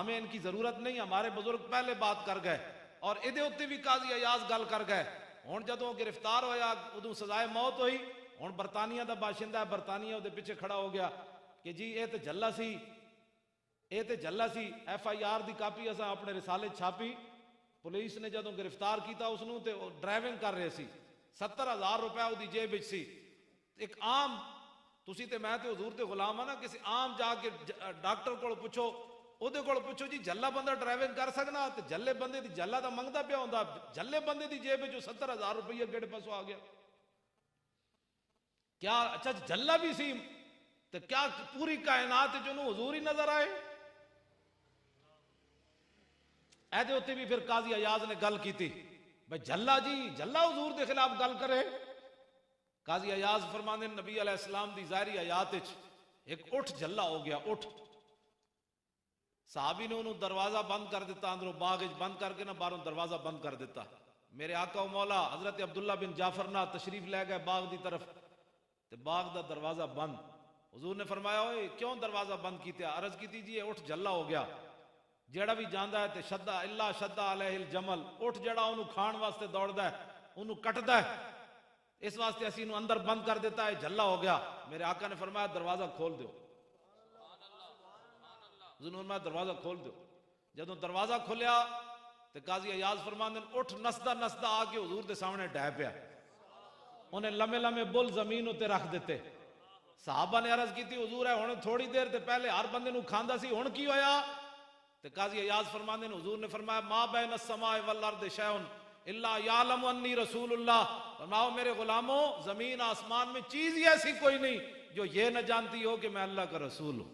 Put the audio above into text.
ہمیں ان کی ضرورت نہیں, ہمارے بزرگ پہلے بات کر گئے اور ادھے اتنے بھی قاضی ایاز گل کر گئے. ہن جدوں گرفتار ہویا ادوں سزائے موت ہوئی. ہن برطانیہ دا باشندہ ہے, برطانیہ دے پیچھے کھڑا ہو گیا کہ جی اے تے جھلا سی, اے تے جھلا سی. ایف آئی آر دی کاپی اساں اپنے رسالے چھاپی. پولیس نے جدوں گرفتار کیتا اس نوں تے ڈرائیونگ کر رہے سی, 70,000 روپے وہ دی جیب وچ سی. ایک عام تسی تے میں تے حضور تے غلام ہاں نا, کسی عام جا کے ڈاکٹر کول پوچھو, اودے کول پوچھو جی جھلا بندہ ڈرائیونگ کر سکنا, تے جھلے بندے دی جھلا دا منگدا پیا ہوندا, جھلے بندے دی جیب وچ 70,000 روپیہ کیڑے پاسوں آ گیا؟ کیا اچھا جھلا بھی سی تے کیا پوری کائنات جنوں حضور ہی نظر آئے؟ ایدے ہوتے بھی پھر قاضی ایاز نے گل کی تھی بھئی جھلا جی جھلا حضور دے خلاف گل کرے. قاضی ایاز فرماندے نبی علیہ السلام دی ظاہری حیات وچ ایک اٹھ جھلا ہو گیا, اٹھ. صحابی نے انہوں دروازہ بند کر دیتا, اندروں باغ بند کر کے نہ باہروں دروازہ بند کر دیتا. میرے آقا و مولا حضرت عبداللہ بن جعفر نہ تشریف لے گئے باغ دی طرف, تے باغ دا دروازہ بند. حضور نے فرمایا اوئے کیوں دروازہ بند کیتے؟ عرض کی تھی جی اٹھ جھلا ہو گیا, جیڑا بھی جاندا ہے تے شدہ اللہ شدہ علیہ الجمل, اٹھ جیڑا انہوں کھان واسطے دوڑدا ہے انہوں کٹدا ہے, اس واسطے اسی انہوں اندر بند کر دیتا ہے, جھلا ہو گیا. میرے آقا نے فرمایا دروازہ کھول دیو, حضور نے فرمایا دروازہ کھول دیو. جدوں دروازہ کھولیا تے قاضی ایاز فرماندے اٹھ نسدا نسدا آ کے حضور دے سامنے ڈہ پیا, انہیں لمے لمے بل زمین اتے رکھ دیتے. صحابہ نے عرض کی تھی حضور ہے ہن تھوڑی دیر تے پہلے ہر بندے نو کھاندا سی, ہن کی ہویا؟ تے قاضی ایاز فرماندے نے حضور نے فرمایا ما بین السماء والارض شیء الا یعلم انی رسول اللہ. فرماؤ میرے غلاموں زمین آسمان میں چیز ہی ایسی کوئی نہیں جو یہ نہ جانتی ہو کہ میں اللہ کا رسول ہوں.